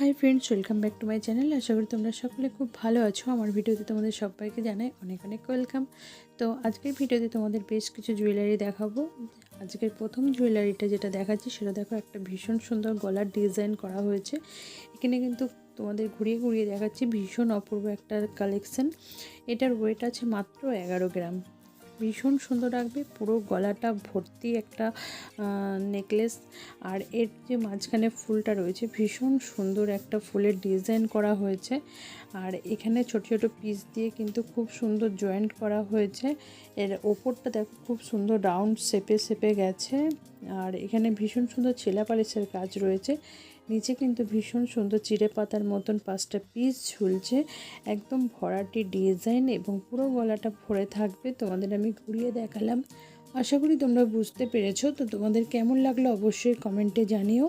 High friends welcome back to my channel. आशा करी तुम्हारा सकले खूब भालो आछो। आमार भिडियोते तुम्हादेर सबाइके जानाई अनेक अनेक वेलकाम। तो आजकेर भिडियोते तुम्हादेर बेश किछु जुয়েলারি देखाबो। आजकेर प्रथम जुয়েলারিটা যেটা দেখাচ্ছি সেটা দেখো একটা ভীষণ সুন্দর গলার ডিজাইন করা হয়েছে। এখানে কিন্তু তোমাদের ঘুরিয়ে ঘুরিয়ে দেখাচ্ছি ভীষণ অপূর্ব একটা কালেকশন। এটার ওয়েট আছে মাত্র 11 গ্রাম। भीषण सुंदर लागবে পুরো গলাটা ভর্তি একটা নেকলেস আর এর যে মাঝখানে ফুলটা রয়েছে ভীষণ সুন্দর একটা ফুলের ডিজাইন করা হয়েছে আর এখানে ছোট ছোট পিস দিয়ে কিন্তু খুব সুন্দর জয়েন্ট করা হয়েছে। এর ওপরটা দেখো খুব সুন্দর রাউন্ড শেপে গেছে আর এখানে ভীষণ সুন্দর ছেলা পালিশের কাজ রয়েছে। नीचे किन्तु भीषण सुंदर चिड़े पातार मतन पाँचटा पिस झुलছে एकदम भराटी डिजाइन एवं पुरो गलाटा भरे थाकबे। तोमादेर आमि घुरिয়ে देखालाम। आशा करी तोमरा बुझते पेरेছো। तो तोमादेर केमन लागलो अवश्यई कमेंटे जानिও।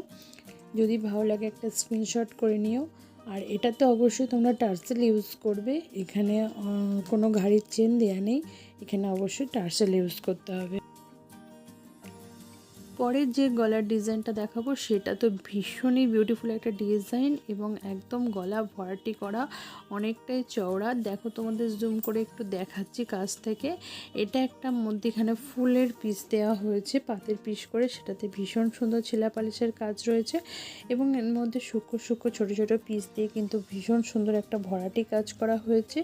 যদি ভালো লাগে একটা স্ক্রিনশট করে নিও। আর এটাতে অবশ্যই তোমরা টার্সেল ইউজ করবে। এখানে কোনো ঘাড়ির চেন দেয়া নেই, এখানে অবশ্যই টার্সেল ইউজ করতে হবে। পরের যে গলার ডিজাইনটা দেখাবো সেটা তো ভীষণই বিউটিফুল একটা ডিজাইন এবং একদম গলা ভরাটি করা, অনেকটাই চওড়া। দেখো তোমাদের জুম করে একটু দেখাচ্ছি কাছ থেকে। এটা একটা মধ্যিখানে ফুলের পিস দেওয়া হয়েছে পাতের পিস করে, সেটাতে ভীষণ সুন্দর ছেলা পালিশের কাজ রয়েছে এবং এর মধ্যে সূক্ষ্ম সূক্ষ্ম ছোট ছোট পিস দিয়ে কিন্তু ভীষণ সুন্দর একটা ভরাটি কাজ করা হয়েছে।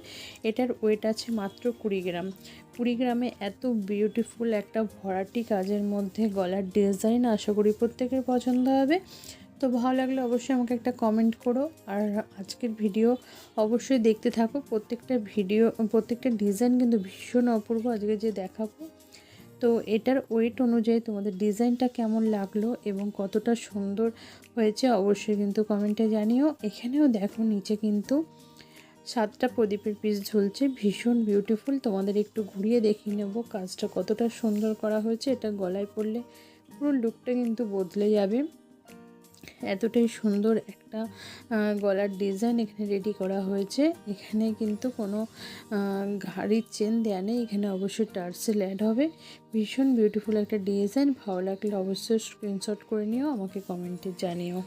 এটার ওয়েট আছে মাত্র 20 গ্রাম। 20 গ্রামে এত বিউটিফুল একটা ভরাটি কাজের মধ্যে গলার ডিজাইন আশা করি প্রত্যেকের পছন্দ হবে। তো ভালো লাগলে অবশ্যই আমাকে একটা কমেন্ট করো আর আজকের ভিডিও অবশ্যই দেখতে থাকো। প্রত্যেকটা ডিজাইন কিন্তু ভীষণ অপূর্ব আজকে যে দেখাবো। তো এটার ওয়েট অনুযায়ী তোমাদের ডিজাইনটা কেমন লাগলো এবং কতটা সুন্দর হয়েছে অবশ্যই কিন্তু কমেন্টে জানিও। এখানেও দেখো নিচে কিন্তু 7টা প্রদীপের পিস ঝুলছে, ভীষণ বিউটিফুল। তোমাদের একটু ঘুরিয়ে দেখিয়ে নেব কাজটা কতটা সুন্দর করা হয়েছে। এটা গলায় পরলে পুরো লুকটা কিন্তু বদলে যাবে। এতটাই সুন্দর একটা গলার ডিজাইন এখানে রেডি করা হয়েছে। এখানে কিন্তু কোনো ঘাড়ির চেন দেয়া নেই, এখানে অবশ্যই টার্সেল অ্যাড হবে। ভীষণ বিউটিফুল একটা ডিজাইন। ভালো লাগলে অবশ্যই স্ক্রিনশট করে নিও, আমাকে কমেন্টে জানিও।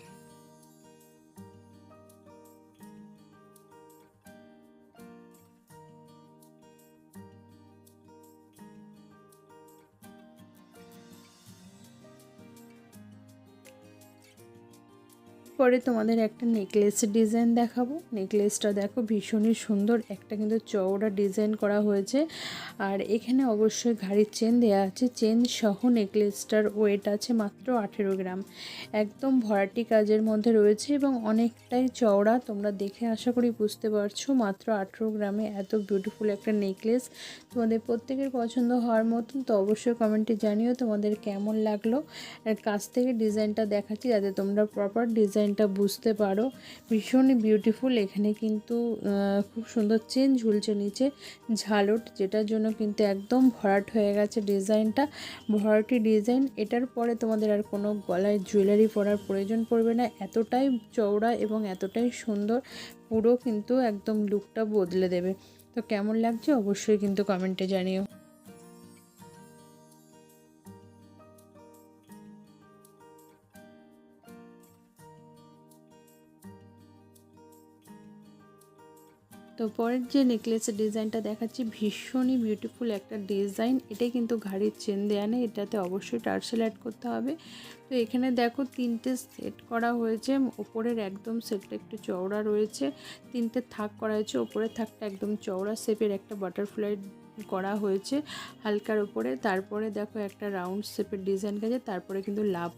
পরে তোমাদের একটা নেকলেসের ডিজাইন দেখাবো। নেকলেসটা দেখো ভীষণই সুন্দর, একটা কিন্তু চওড়া ডিজাইন করা হয়েছে আর এখানে অবশ্যই ঘাড়ির চেন দেওয়া আছে। চেন সহ নেকলেসটার ওয়েট আছে মাত্র 18 গ্রাম। একদম ভরাটি কাজের মধ্যে রয়েছে এবং অনেকটাই চওড়া। তোমরা দেখে আশা করি বুঝতে পারছো মাত্র 18 গ্রামে এত বিউটিফুল একটা নেকলেস তোমাদের প্রত্যেকের পছন্দ হওয়ার মতন। তো অবশ্যই কমেন্টে জানিও তোমাদের কেমন লাগলো। আর কাছ থেকে ডিজাইনটা দেখাচ্ছি যাতে তোমরা প্রপার ডিজাইনটা বুঝতে পারো। ভীষণই বিউটিফুল। এখানে কিন্তু খুব সুন্দর চেন ঝুলছে নিচে ঝালট, যেটার জন্য কিন্তু একদম ভরাট হয়ে গেছে ডিজাইনটা, ভরাটি ডিজাইন। এটার পরে তোমাদের আর কোনো গলায় জুয়েলারি পরার প্রয়োজন পড়বে না, এতটাই চওড়া এবং এতটাই সুন্দর, পুরো কিন্তু একদম লুকটা বদলে দেবে। তো কেমন লাগছে অবশ্যই কিন্তু কমেন্টে জানিও। তো পরের যে নেকলেসের ডিজাইনটা দেখাচ্ছি ভীষণই বিউটিফুল একটা ডিজাইন। এটাই কিন্তু ঘাড়ির চেন দেয়া নেই, এটাতে অবশ্যই টার্সেল অ্যাড করতে হবে। তো এখানে দেখো 3টে সেট করা হয়েছে। ওপরের একদম সেটটা একটু চওড়া রয়েছে, 3টে থাক করা হয়েছে। ওপরের থাকটা একদম চওড়া শেপের একটা বাটারফ্লাই করা হয়েছে হালকার উপরে। তারপরে দেখো একটা রাউন্ড শেপের ডিজাইন গেছে, তারপরে কিন্তু লাভ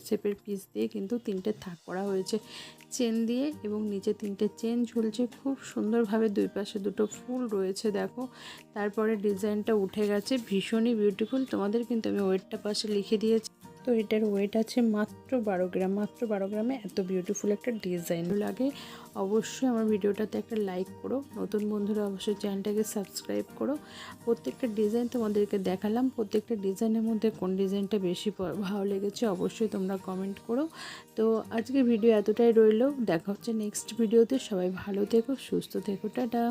শেপের পিস দিয়ে কিন্তু 3টে থাক করা হয়েছে চেন দিয়ে এবং নিচে 3টে চেন ঝুলছে খুব সুন্দরভাবে। দুই পাশে দুটো ফুল রয়েছে দেখো। তারপরে ডিজাইনটা উঠে গেছে, ভীষণই বিউটিফুল। তোমাদের কিন্তু আমি ওয়েটটা পাশে লিখে দিয়েছি। তো এটার ওয়েট আছে মাত্র 12 গ্রাম। মাত্র 12 গ্রামে এত বিউটিফুল একটা ডিজাইন লাগে। অবশ্যই আমার ভিডিওটাতে একটা লাইক করো, নতুন বন্ধুরা অবশ্যই চ্যানেলটাকে সাবস্ক্রাইব করো। প্রত্যেকটা ডিজাইন তোমাদেরকে দেখালাম, প্রত্যেকটা ডিজাইনের মধ্যে কোন ডিজাইনটা বেশি ভালো লেগেছে অবশ্যই তোমরা কমেন্ট করো। তো আজকে ভিডিও এতটাই রইলো, দেখা হচ্ছে নেক্সট ভিডিওতে। সবাই ভালো থেকো, সুস্থ থেকো, টাটা।